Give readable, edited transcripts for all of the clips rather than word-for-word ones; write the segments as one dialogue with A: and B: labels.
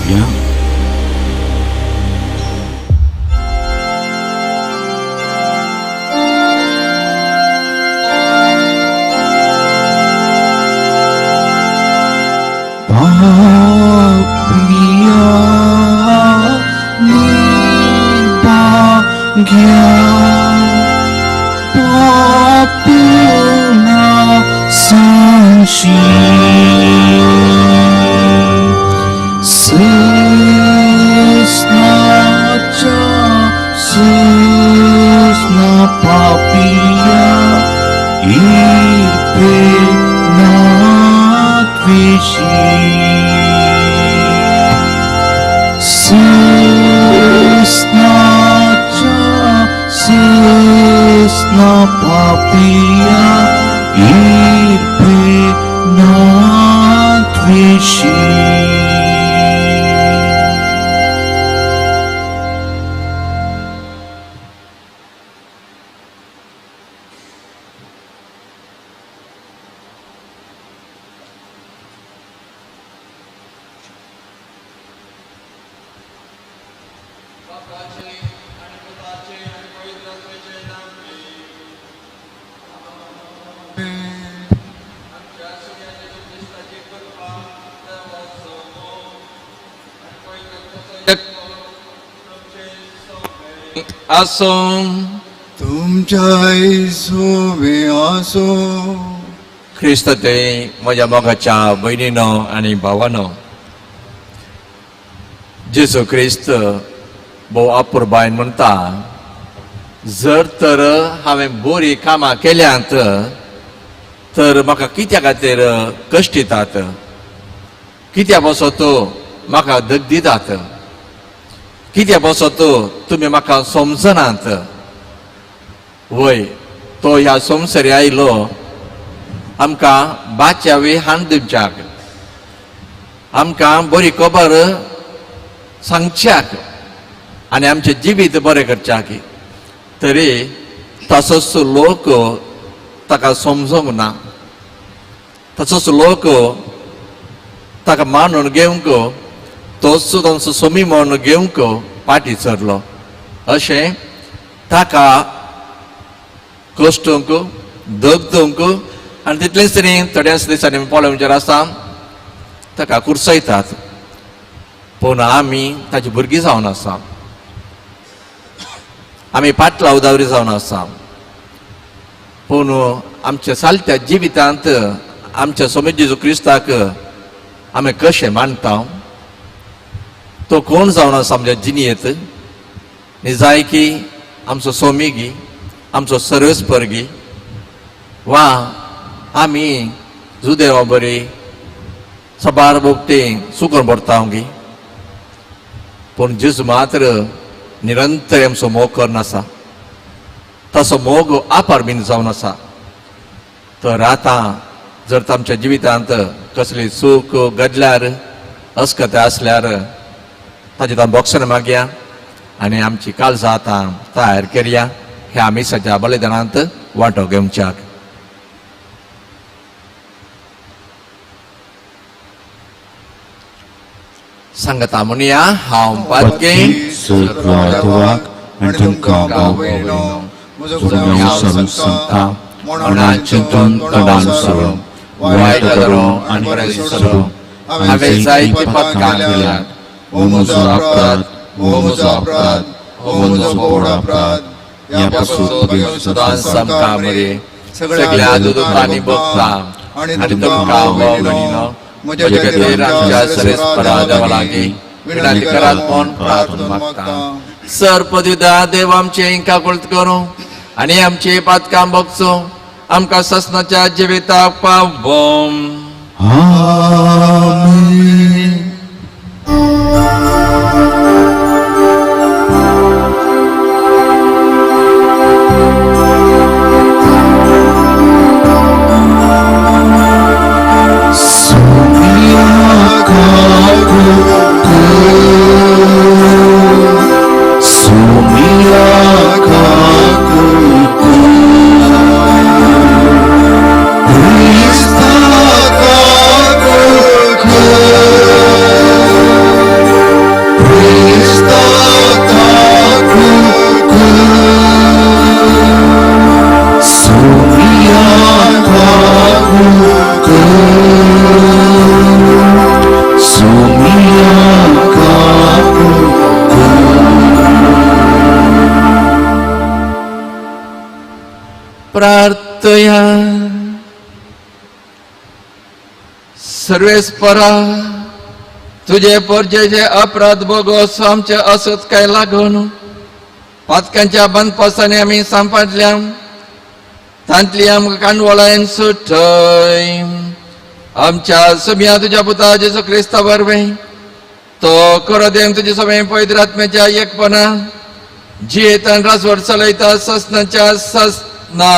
A: 할렐루야. Papiya nibagya papuna sanshi Sesna papiya ipe natvishi Sesna papiya ipe natvishi
B: असो
C: तुमच्या सोबे असो.
B: ख्रिस्त ते म्हज्या मोगाच्या भयणीनो आनी भावानो, जेजू क्रिस्त भोव अपुरबायन म्हणटा, जर तर हांवें बरी कामां केल्यांत तर म्हाका कित्या खातीर कश्ट दितात, कित्या पासो तूं म्हाका दग दितात, कित्या पासो तुमी म्हाका समजनात. वय तो ह्या संवसारी आयलो आमकां बाच्यावी हाण दिवच्याक, आमकां बरी खबर सांगच्याक आनी आमचें जिवीत बरें करच्याक. तरी तसोच लोक ताका समजूंक ना, तसोच लोक ताका मानून घेवंक, तो सुद्दां सोमी म्हणून घेवंक फाटीं सरलो. अशें ताका कश्टूंक, दग दिवंक आनी तितलेंच तरी थोड्याच दिसांनी पॉलमचेर आसा ताका कुर्सयतात. पूण आमी ताची भुरगीं जावन आसा, आमी पाटलां उदावरी जावन आसा. पूण आमच्या सालत्या जिवितांत आमच्या स्वामी जेजू क्रिस्ताक आमी कशें मानता, तो कोण जावन आसा आमच्या जिणेंत. जाय की आमचो सोमीगी, आमचो सर्वेस्पर्गी, वा आमी जुदेवा बरी सबार भोगती सुकून पडटावगी. पूण जेजू मात्र निरंतर आमचो मोग करन आसा, तसो मोग आपार बीन जावन आसा. तर आतां जर आमच्या जिवितांत कसली सूख गडल्यार अस्कताय आसल्यार ताजें आमी भक्षण मागया आनी आमची काळजां आतां तयार करया ह्या मिसाच्या बलिदानांत वांटो घेवच्याक. सांगता म्हणया, हांव पातकें
A: सुरवातवाक आनी तुमकां भावयणो म्हजो संवसार सांगता, मना चिंतून तोंडान सोडूं, वायट करूं आनी बरें सोडूं.
B: हांवें जायते पातकां केल्यात,
C: हो म्हजो अपराध, हो म्हजो अपराध, हो म्हजो व्हड अपराध.
B: ह्या पासून सदां सामकां बरे सगळ्या दुदांनी भोगता आनी तुमकां भावयणो म्हजे खातीर आमच्या सर्वेस्परा देवा लागीं विनंती करात म्हूण प्रार्थना मागता. सर्पदिदा देव आमचें काकुळट करूं आनी आमची पातकां भोगचो, आमकां ससनाच्या जिविताक पावों.
A: आमेन.
B: प्रार्थया. सर्वेस्परा तुझे पोरजेचे अपराध भोगोस आमचे असत काय लागून पातकांच्या बंदपासाने आम्ही सांपाडल्या तांतली आमकां कांडवळायन सुटय. आमच्या सबिया तुझ्या पुता जेजू क्रिस्ता वरवीं तो करो देव तुझे सगळे पवित्र आत्म्याच्या एकपणा जियेत आनी रासवड चलयता ससनाच्या ससना.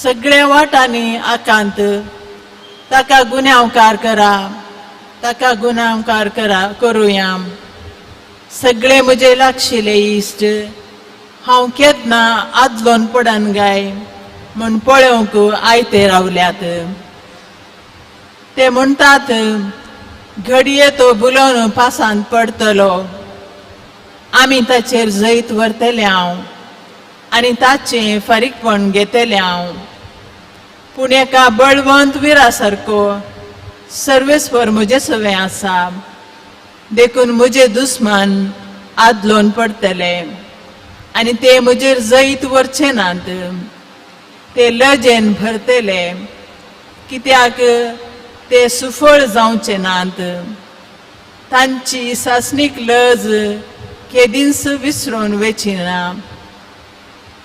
D: सगळे वाटांनी आकांत ताका गुन्यांवकार करा, ताका गुन्यांवकार करुया. सगळे म्हजे लागशिले इश्ट हांव केदना आदलोन पडन गाय म्हण पळोवंक आयते रावल्यात. ते म्हणटात घडये तो बुलोवन पासांत पडतलो, आमी ताचेर जैत व्हरतले हांव आनी ताचें फारीकपण घेतलें हांव. पूण एका बळवंत विरा सारको सर्वेस्वर म्हजे सवे आसा, देखून म्हजे दुस्मान आदलोन पडतले आनी ते म्हजेर जैत व्हरचे नात. ते लजेन भरतले कित्याक ते सुफळ जावचे नात. तांची सासणीक लज केदींच विसरून वेचिना.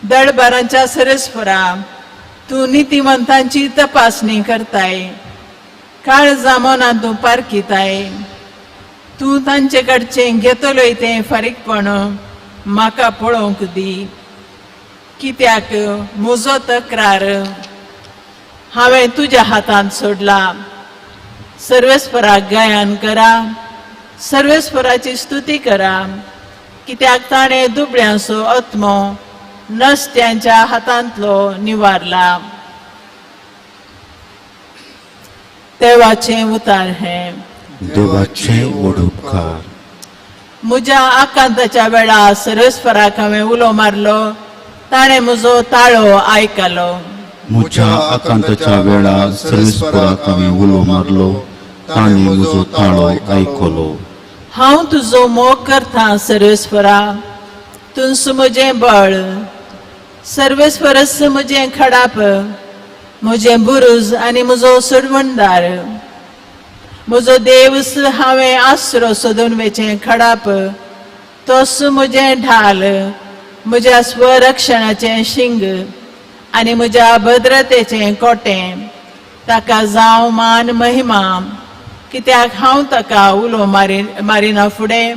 D: दळबारांच्या सर्वेस्परा तूं नितिमंतांची तपासणी करताय, काळजा मनां तूं पारखिताय. तूं तांचे कडचें घेतलोय तें फारीकपण म्हाका पळोवंक दी, कित्याक म्हजो तक्रार हांवें तुज्या हातांत सोडला. सर्वेस्पराक गायन करा, सर्वेस्पराची स्तुती करा, कित्याक ताणें दुबळ्यांचो आत्मो नसत्यांच्या हातांतलो निवारला. देवाचें उतार हें.
A: देवाचे व्हड उपकार.
D: म्हज्या आकांताच्या वेळार सर्वेस्पराक हांवें उलो मारलो, ताणें म्हजो ताळो आयकलो.
A: म्हज्या आकांताच्या वेळार सर्वेस्पराक हांवें उलो मारलो, ताणें म्हजो ताळो आयकलो.
D: हांव तुजो मोग करतां सर्वेस्परा, तुंस म्हजें बळ. सर्वेस्परस म्हजें खडाप, म्हजें बुरूज आनी म्हजो सोडवणदार. म्हजो देवस हांवें आसरो सोदून वेचें खडाप. तोस म्हजें ढाल, म्हज्या स्वरक्षणाचें शिंग आनी म्हज्या भद्रतेचें कोटें. ताका जावं मान महिमा, कित्याक हांव ताका उलो मारिना फुडें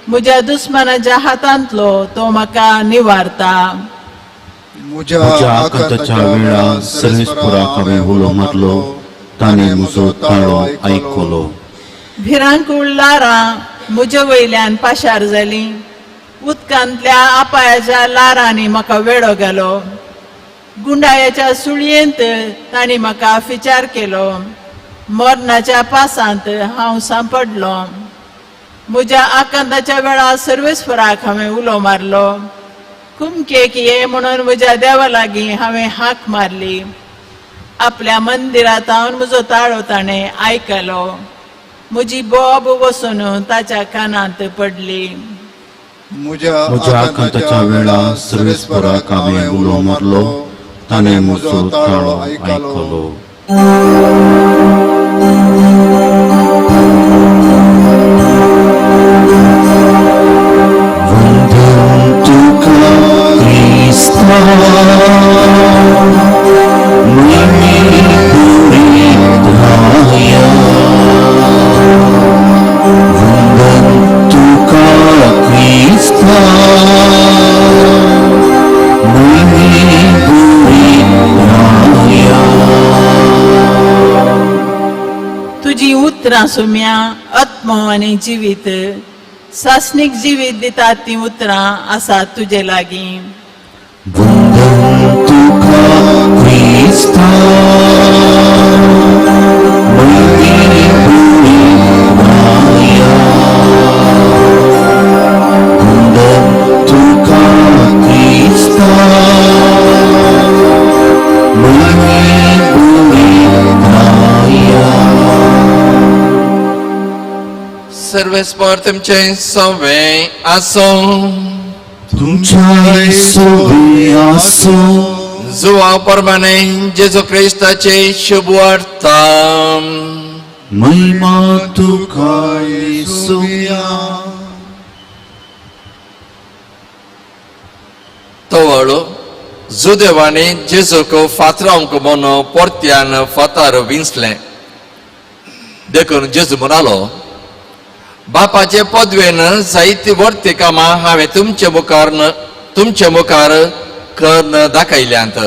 D: म्हज्या दुस्मानाच्या हातांतलो तो म्हाका निवारता.
A: म्हज्या आकांताच्या वेळार सर्वेस्पराक हांवें उलो मारलो, ताणें म्हजो ताळो आयकलो.
D: भिरांकूळ लारां म्हजे वयल्यान पाशार जालीं, उदकांतल्या आपायाच्या लारांनी म्हाका वेडो घालो. गुंडायाच्या सुळयेंत तांणी म्हाका विचार केलो, मरणाच्या पासांत हांव सांपडलो. म्हज्या आकांताच्या वेळार सर्वेस्पराक हांवें उलो मारलो, कुमकेक ये म्हणून म्हज्या देवा लागीं हांवें हाक मारली. आपल्या मंदिरांत हांव म्हजो ताळो ताणें आयकलो. म्हजी बोब वचून ताच्या कानांत पडली.
A: म्हज्या आकांताच्या वेळार सर्वेस्पराक हांवें उलो मारलो, ताणें म्हजो ताळो आयकलो.
D: तुजी उतरां सुम्या आत्मो आनी जिवीत. सासणीक जिवीत दितात ती उतरां आसात तुजे लागीं.
A: तुका क्रिस्ता मयी बरी माया वंदन तुका क्रिस्ता मयी बरी माया
B: सर्वेस्पर तुमचे सवे आसो
A: तुमच्या सोबी आसो
B: जुवा प्रमाणे जेजू ख्रिस्ताचे शुभ वार्ता
A: महिमा तुका येसुया
B: तवळो जुदेवाने जेजूको फातरांक मोनो पोरत्यान फातार विंसले देखून जेजू म्हणालो बापाचे पदवेन जायती वर्ती कामां हांवें तुमचे मुखार करून दाखयल्यांत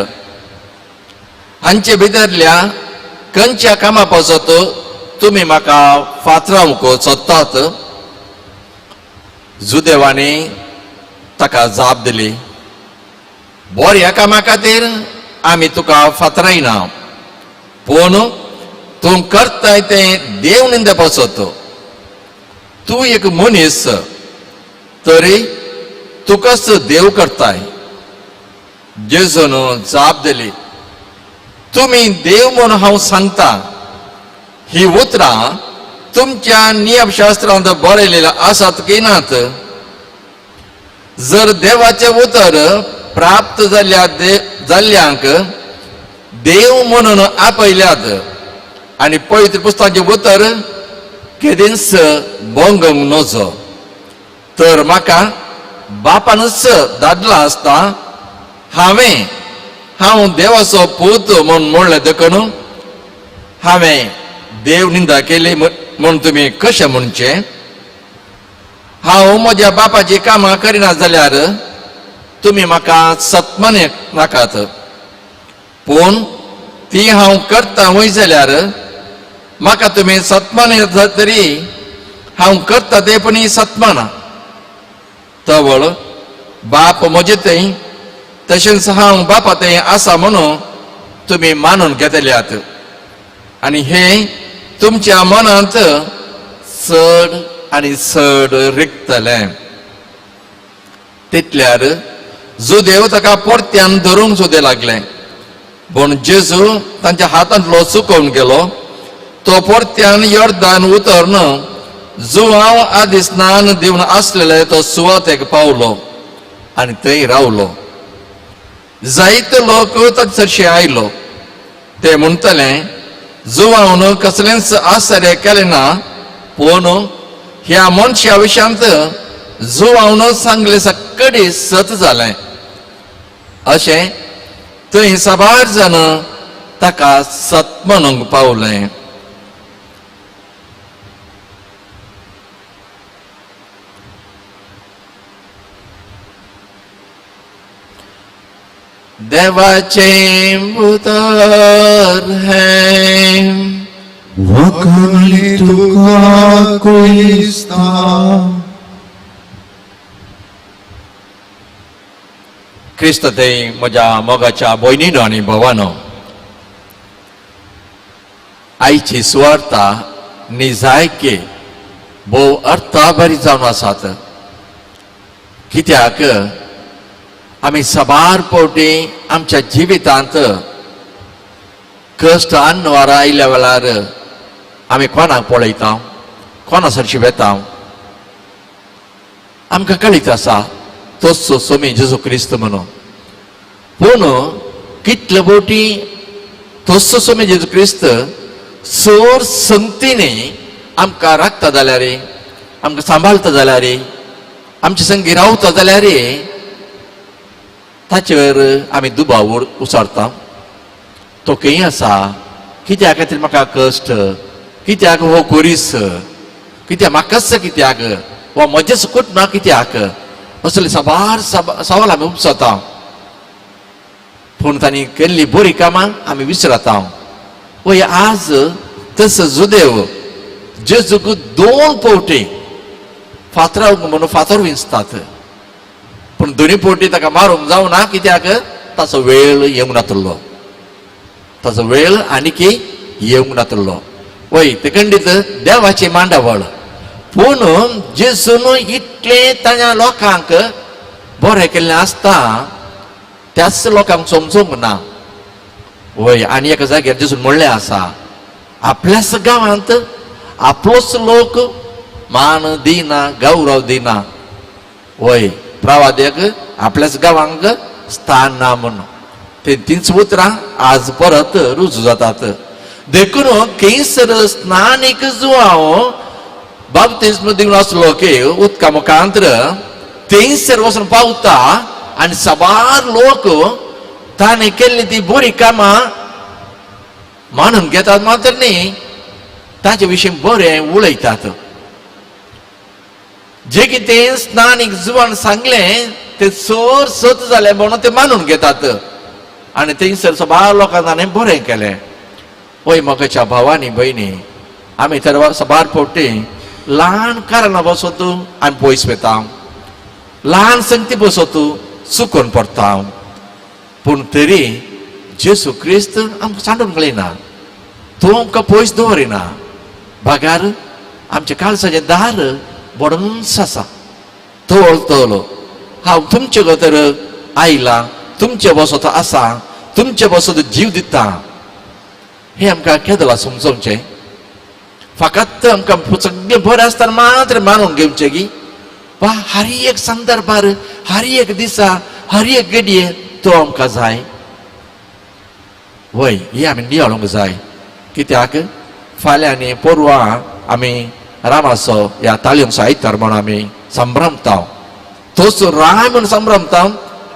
B: हांचे भितरल्या खंयच्या कामा पासत तुमी म्हाका फातरावंक सोदतात जुदेवानी ताका जाप दिली बऱ्या कामा खातीर आमी तुका फातरायना पूण तूं करताय तें देव निंदा पासत तू एक मनीस तरी तुकाच देव करताय जेजून जाप दिली तुम्ही देव म्हणून हांव सांगता ही उतरां तुमच्या नियमशास्त्रांत बरयलेल्या आसात की नात जर देवाचे उतर प्राप्त जाल्ल्यांक देव म्हणून आपयल्यात आनी पवित्र पुस्तकाचे उतर केदींच बोंगंक नजो तर म्हाका बापानच धाडला आसता हांव देवाचो पूत म्हूण म्हणलें देखून हांवें देव निंदा केली म्हूण तुमी कशें म्हणचे हांव म्हज्या बापाची कामां करिना जाल्यार तुमी म्हाका सतमाने नाकात पूण ती हांव करता वय जाल्यार म्हाका तुमी सतमाने तरी हांव करता ते पण सतमाना तवळ बाप म्हजे थंय तशेंच हांव बापा थंय आसा म्हणून तुमी मानून घेतल्यात आनी हे तुमच्या मनांत चड आनी चड रिगतले तितल्यार जुदेव ताका परत्यान धरूंक सुद्दां लागले पूण जेजू तांच्या हातांतलो चुकोवन गेलो तो परत्यान योर्दान उतरन जो हांव आदी स्नान दिवन आसलेले तो सुवातेक पावलो आनी थंय रावलो जायते लोक ताचेरशे आयलो ते म्हणटले जुवावन कसलेंच आश्चर्य केलें ना पूण ह्या मनशा विशयांत जुवावन सांगले सकडी सत जालें अशें थंय साबार जाण ताका सत म्हणूंक पावलें देवाचे उतर है
A: वखणी तुका क्रिस्ता
B: क्रिस्त थंय म्हज्या मोगाच्या भयणीनो आनी भवानो आयची सुवार्ता निजायके भोव अर्था बरी जावन आसात कित्याक आमी साबार फावटी आमच्या जिवितांत कश्ट आनवार आयल्या वेळार आमी कोणाक पळयता कोणा सरशी वेता आमकां कळीत आसा तोच सोमी जेजू क्रिस्त म्हणून पूण कितले फावटी तोच सोमी जेजू क्रिस्त चोर संगतीने आमकां राखता जाल्यार आमकां सांबाळता जाल्यार आमचे संगी रावता जाल्यार ताचेर आमी दुबाव उसरता तो खंय आसा कित्याक खातीर म्हाका कश्ट कित्याक हो कोरीस कित्याक म्हाकाच कित्याक वा म्हजेच कुटुंबा कित्याक असले साबार सवाल आमी उपसता पूण तांणी केल्ली बरी कामां आमी विसरता वय आज तस जुदेव जेजूक 2 फावटी फातरावंक म्हणून फातर विंचतात पूण दोनी फावटी ताका मारूंक जावना कित्याक ताचो वेळ येवंक नातलो ताचो वेळ आनीक येवंक नातलो वय ते खंडीत देवाची मांडावळ पूण जेजून इतले ताण्या लोकांक बरें केल्लें आसता त्याच लोकांक समजूंक ना वय आनी एका जाग्यार जेजून म्हणलें आसा आपल्याच गांवांत आपलोच लोक मान दिना गौरव दिना वय प्रवाद्याक आपल्याच गांवांक स्थान ना म्हणून ते तीच उतरां आज परत रुजू जातात देखून केसर स्नानीक जुआंव बाप्तिस्म दिवन आसलो की उदका मुखांतर थंयसर वचून पावता आनी साबार लोक ताणें केल्ली ती बरी कामां मानून घेतात मात्र न्ही ताचे विशीं बरें उलयतात जे कितें स्नानीक जुवान सांगलें तें चोर सत जालें म्हणून ते मानून घेतात आनी थंयसर साबार लोकांक ताणें बरें केलें वय मोगाच्या भावांनी भयणी आमी तर साबार फावटी ल्हान कारणां बसत आमी पयस वता ल्हान संगती बसत चुकोवन पडटा पूण तरी जेजू क्रिस्त आमकां सांडून घालिना तो आमकां पयस दवरिना भागार आमच्या काळजाचें दार बडूंच आसा तोलो हांव तुमचे खातीर आयला तुमचे बसत आसा तुमचे बसत जीव दिता हे आमकां केदला समजोवचें फकत आमकां सगळें बरें आसतना मात्र मानून घेवचें की वा हर एक संदर्भार हर एक दिसा हर एक घडये तो आमकां जाय वय ही आमी नियाळूंक जाय कित्याक फाल्यां आनी परवां आमी रामाचो ह्या ताळयोंचो आयतार म्हणून आमी संभ्रमता तोच राय म्हणून संभ्रमता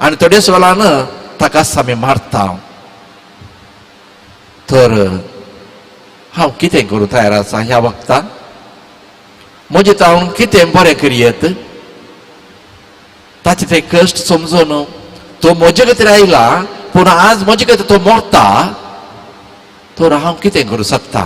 B: आनी थोड्याच वेळान ताकाच आमी मारता तर हांव कितें करूं तयार आसा ह्या वखदान म्हजें हांव कितें बरें करियेत ताचे ते कश्ट समजून तो म्हजे खातीर आयला पूण आज म्हजे खातीर तो मरता तर हांव कितें करूं शकता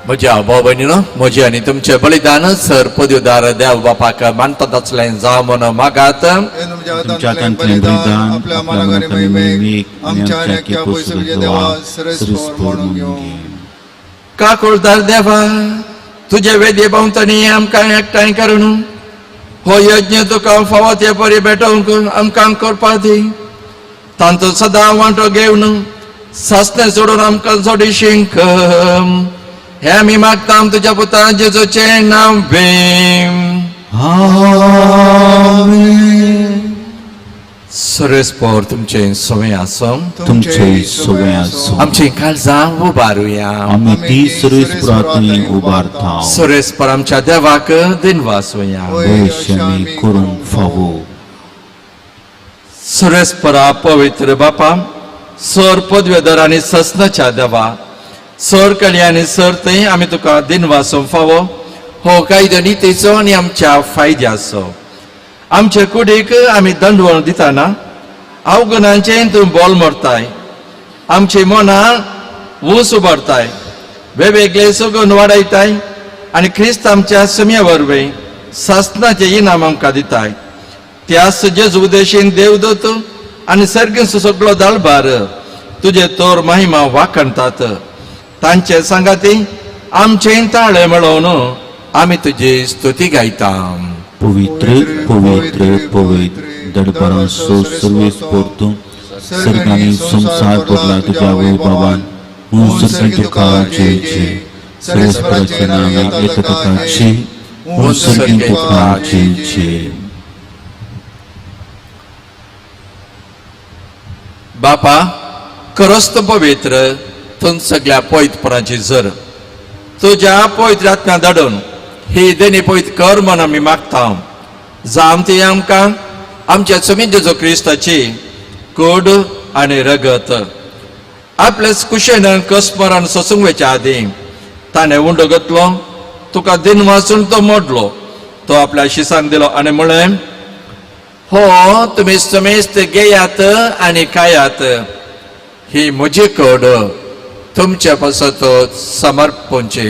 B: म्हज्या भाव भयणीनो म्हजे आनी तुमचे बलिदान सर पदवीदार देव बापाक मानतात आसलें जावं म्हणून मागात
A: तुमच्या तांतलें बलिदान आपल्या मनाक आनी महिमेक आमच्या आनी आख्या पयसुल्या देवा सरस्वर म्हणून घेवं
B: काकुळदार देवा तुजे वेदये भोंवतणी आमकां एकठांय करून हो यज्ञ तुका फावो ते परी भेटोवंक आमकां करपा दी तांचो सदां वांटो घेवन सासणें सोडून आमकां जोडिशींक हे आमी मागता तुज्या पुता जेजूचें नांवें सुरेस्पोर तुमचे सवय आसो
A: तुमचे सवय आसूं
B: आमची काळजां उबारुया
A: आमी ती सुरेस्पुरांतूय उबारता
B: सुरेस्पर आमच्या देवाक दिनवासुया
A: वैश्यमी करूंक फावो
B: सुरेस्परा पवित्र बापा सर पदवेदर आनी ससनाच्या देवा सर कळी आनी सर थंय आमी तुका दिनवासूंक फावो हो कायदो नितीचो आनी आमच्या फायद्याचो आमचे कुडीक आमी दंडवळ दिताना अवगुणांचे तूं बोल मोडताय आमची मनां ऊस उबारताय वेगवेगळे सगून वाडयताय आनी क्रिस्त आमच्या सम्या वरवीं ससनाचे इनाम आमकां दिताय त्यास जेजू उदेशीन देवदूत आनी सर्गीचो सगळो दळबार तुजे तोर महिमा वाखणतात तांचे सांगाती आमचे ताळे मेळोवन आमी तुजी स्तुती गायता
A: पवित्र पवित्र पवित्र दडपरांचो सर्वेस्पोर तूं सर्गांनी संसार भरला तुज्या वैभवान सर्गी तुका जयचे सर्वेस्पराचे नांवे एकताची सर्गी तुका जयचे
B: बापा करस्त पवित्र तूं सगळ्या पवित्रपणाची झर तुज्या पवित्र आत्म्या धाडून ही देणी पवित्र कर म्हूण आमी मागता जाम ती आमकां आमच्या समितीचो क्रिस्ताची कूड आनी रगत आपल्या कुशेन कसमरान सोसूंक वेच्या आदीं ताणें उंडो घेतलो तुका दिन वाचून तो मोडलो तो आपल्या शिसांक दिलो आनी म्हळें हो तुमी समेस्त घेयात आनी खायात ही म्हजी कूड तुमच्या पासत समर्पूंची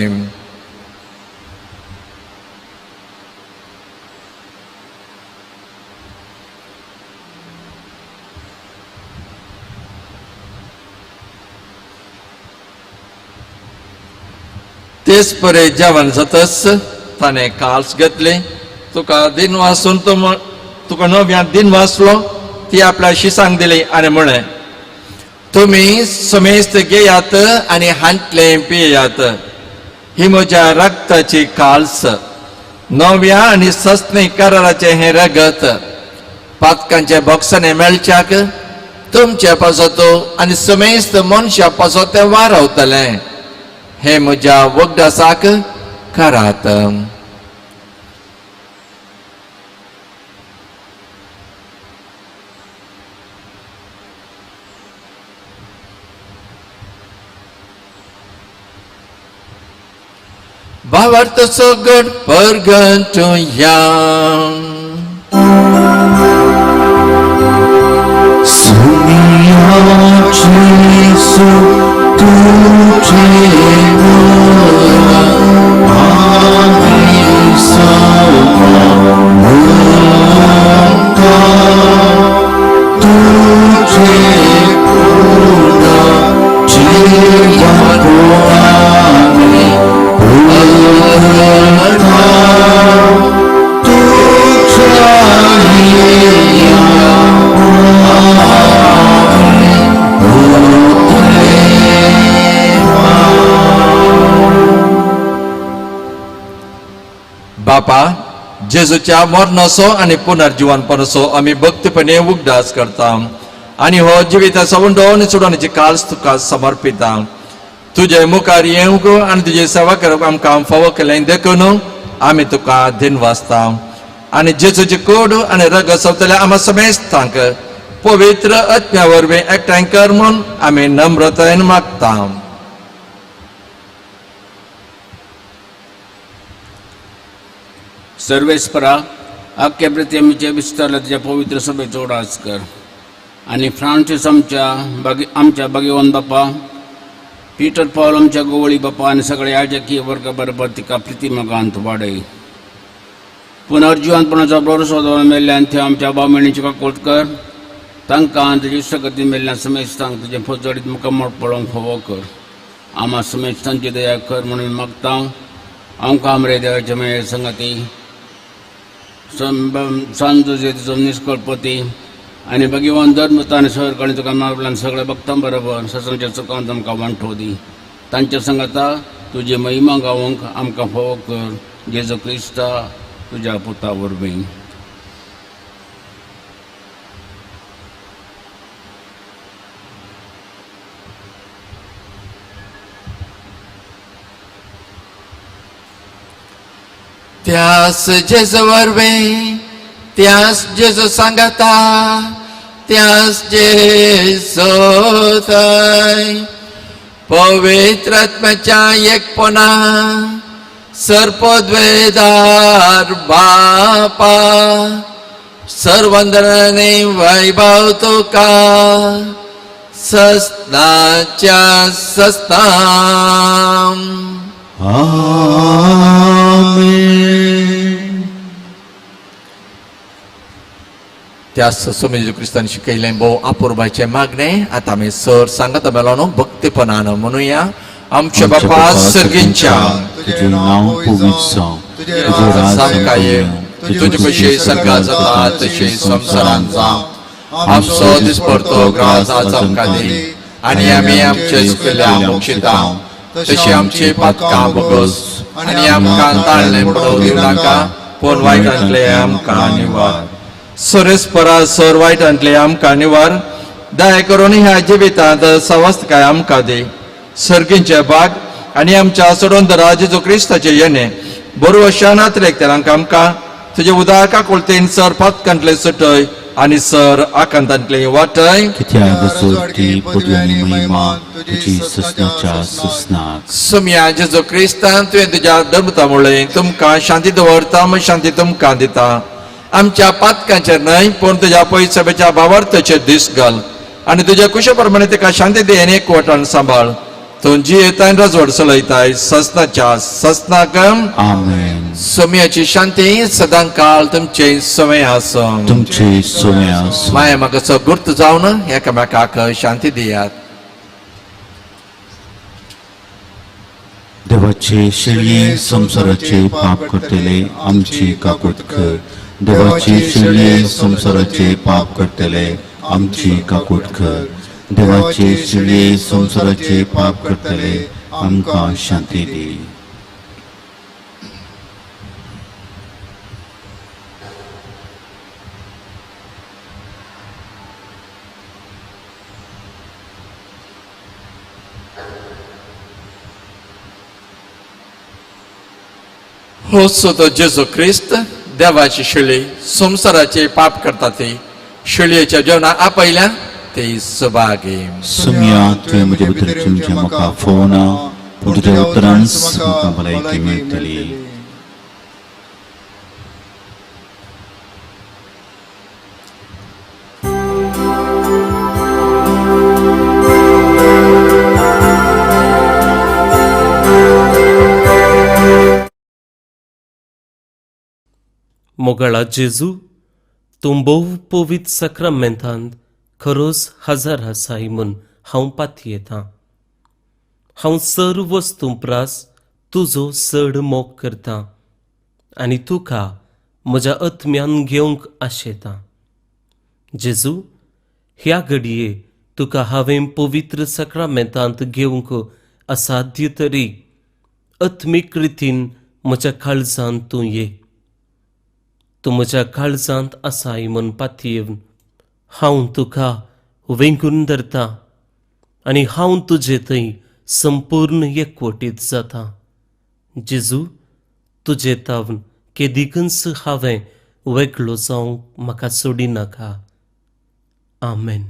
B: तेच परे जेवण जातच ताणें काल्स घेतली तुका दिन वाचून तो तुका नव्यान दिन वाचलो ती आपल्या शिसांक दिली आनी म्हळें तुमी समेस्त घेयात आनी हांतले पियेयात ही म्हज्या रक्ताची काल्स नव्या आनी सस्ने कराराचे हे रगत पातकांचे बॉक्साने मेळच्याक तुमचे पासत आनी समेस्त मनशा पासत तें वारवतलें हे म्हज्या वखदासाक करात भावार्थ सगळ परगटुया बापा जेजूच्या मरणाचो आनी पुनर्जीवनपणाचो आमी भक्तीपणे उगडास करता आनी हो जिविताचो उंडो आनी सोडोवण्याची काल्स तुका समर्पिता तुजे मुखार येवंक आनी तुजे सेवा करप आमकां फावो केलें देखून आमी तुका दिन वाचता आनी जेजूची कूड आनी रगत सोबतल्या आम्हा समेस्तांक पवित्र आत्म्या वरवीं एकठांय कर म्हूण आमी नम्रतायेन मागता
E: सर्वेस्परा आख्या प्रतिमेचे विस्तारला तुझ्या पवित्र सभेचो उडास कर आणि फ्रांसीस आमच्या भगवान बापा पीटर पॉल आमच्या गोवळी बापा आणि सगळे याजकीय वर्ग बरोबर तिका प्रतिमगांत वाडय पुनर्जीवनपणाचा भरोसो दवरून मेल्ल्यान थंय आमच्या बामणीची काकोट कर तांकां तुजी सगती मेल्ल्या समेस्तांक तुजे फजडीत मुखामळ पळोवंक फावो कर आम्हा समेस्तांची दया कर म्हणून मागता आमकां आमरे देवाचे मेळ संगती सांजो जेतीचो निश्कळपती आनी भगवान धर्मता आनी सहकाणी तुका मारल्यान सगळ्या भक्तां बरोबर ससांच्या चुकांत आमकां वांटो दी तांच्या संगता तुजी महिमा गावंक आमकां फावो कर जेजू क्रिस्ता तुज्या पुता वरवीं
B: त्यास जेजू वरवे त्यास जेजू सांगता त्यास जेजू थंय पवित्र आत्म्याच्या एकपणा सर्पद्वेदार बापा सर्वंदराने वैभव तुका सस्नाच्या सस्नाम.
A: आमेन.
B: त्या सोमेजू क्रिस्तान शिकयलें भोव अपुर्बाचे मागणे आता आमी सर सांगत मेलो भक्तीपणान म्हणुया. आमचे बापा सर्गींच्या
A: तुझे नाव पवित्र जावं, तुझे राज
B: सामकाये
A: येवं,
B: तुझे कशें सर्गांत जाता तशें संवसारांत जावं. आमचो दिसपडतो ग्रास आज आमकां दी आनी आमी आमचे चुकल्या मोक्षिता तशी आमची पातकां भोगोस आनी आमकां ताळणे पडोवंक दिवं नाका पूण वायटांतले आमकां निवार. सुरेस्परा सर वायटांतले आमकां निवार. दया करून ह्या जिवितांत सवस्तकाय आमकां दी. सर्गींचे भाग आनी आमच्या सोडोंदरा जेजू क्रिस्ताचे येणे बरो शानांतले तेरांक आमकां तुजे उदाका कुळतेन सर पातकांतले सुटय आनी सर आकांतांतले वाटय.
A: कित्याक जोडटी पदवी महिमा तुझी सस्नाच्या सस्नाक.
B: सुम्या जेजू क्रिस्तान तुवें तुज्या धर्मता मुळे तुमकां शांती दवरता म्हण शांती तुमकां दिता. आमच्या पातकांचेर न्हय पूण तुज्या पयस सभेच्या भावार्थाचेर दीस घाल आनी तुज्या कुशा प्रमाणे तिका शांती दी आनी एकवटान सांबाळ. तूं जी येताय राजवड चलयताय सस्नाच्या सस्नाक.
A: आमेन.
B: सोम्याची शांती सदां काळ तुमचे सवय आसूं.
A: तुमचे सोमे आसूं.
B: माया मागाचो गुर्त जावन एकामेकाक शांती दियात.
A: देवाचे शिळये संसाराचे पाप करतले आमची काकूट कर. देवाचे शिळये संसाराचे पाप करतले आमची काकूट कर. देवाचे शिळये संसाराचे पाप करतले आमकां शांती दी.
B: हो तो जेजू ख्रिस्त देवाची शिळी संसाराचे पाप करता ती शिळयेच्या जेवणा आपयल्या ते सुभागी.
A: सुम्या तुवें म्हजे भितर तुमचे म्हाका फोना पूण तुज्या उतरान म्हाका भलायकी मेळटली.
F: मोगळा जेजू तूं भोव पवित्र सक्रामेंतांत खरोच हजर आसाय म्हूण हांव पातयेतां. हांव सर्व वस्तू प्रास तुजो चड मोग करतां आनी तुका म्हज्या आत्म्यान घेवंक आशेतां. जेजू ह्या घडये तुका हांवें पवित्र सक्रामेंतांत घेवंक असाध्य तरी आत्मीक रितीन म्हज्या काळजांत तूं ये. तूं म्हज्या काळजांत आसाय म्हूण पातयेवन हांव तुका वेंगून धरतां आनी हांव तुजे थंय संपूर्ण एकवटीत जाता. जेजू तुजे तावन केदिकच हांवें वेगळो जावंक म्हाका सोडी नाका. आमेन.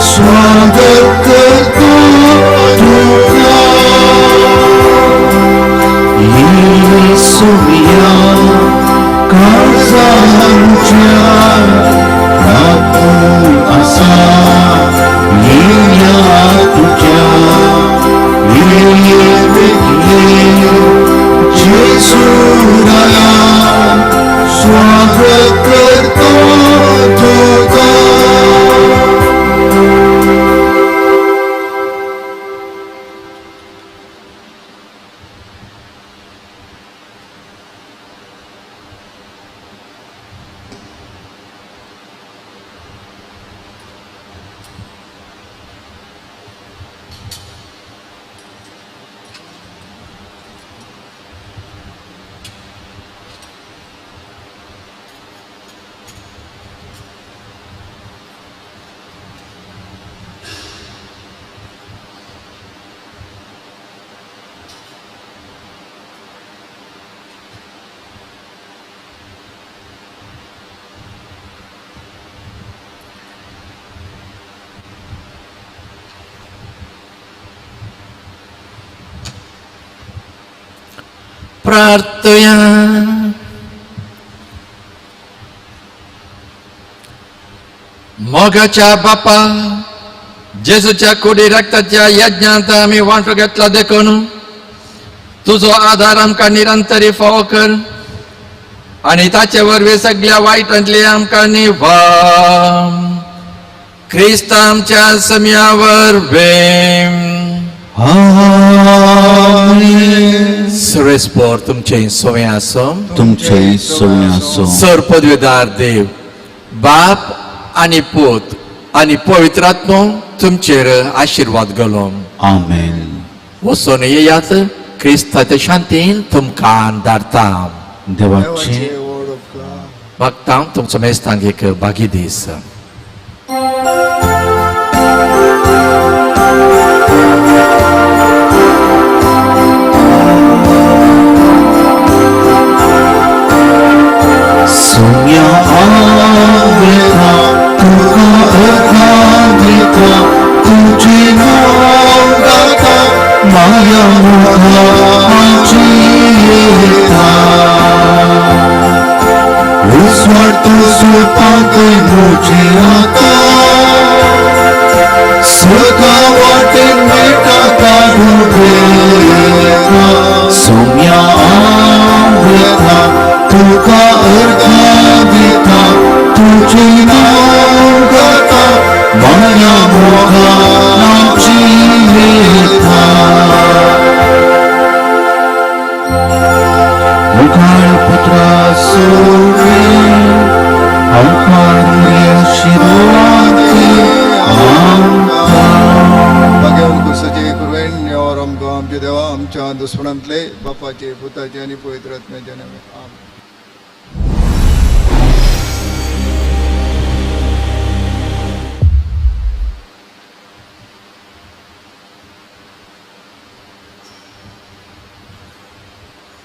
A: स्वागत करतो तुका येसुया काळजांच्या राखून आसा. येया तुझ्या जेजूराया स्वागत करतो तुका.
B: प्रार्थया. मोगाच्या बापा, जेजूच्या कुडी रक्ताच्या यज्ञांत आम्ही वांटो घेतला देखून तुझो आधार आमकां निरंतरी फावो कर आणि ताचे वरवीं सगळ्या वायटांतली आमकां निवार. क्रिस्त आमच्या समयावर वेम.
A: आमेन.
B: सुरेस्पोर तुमचे सोय आसो.
A: तुमचे सोय आसो.
B: सर पदवीदार देव, बाप आणि पूत आणि पवित्र आत्मो तुमचेर आशीर्वाद घालो.
A: आमेन.
B: वचून येयात. क्रिस्ताच्या शांतीन तुमकां धाडटा.
A: देवाचे
B: भक्तांक तुमचो मेस्तांक एक बागी दीस.
A: सोम्या आवेला तुका अर्धांगिका तुझे नाव गाता माया मुखाची येता. उस्वाडतो सुपाते मुझे आता सका वाटेन मेटा काढू बेता. सोम्या आवेला तुका अर्धांगिका तुझे नाव गाता माया मोहाची येता. मुखार पुत्रा सोवे आमकां आशीर्वाद
G: भाग्यवान कुसाचे कुरवेन और आमकां आमचे देवा आमच्या दुस्मणांतले बापाचे पुताचे आणि पवित्र आत्म्याचे नावे.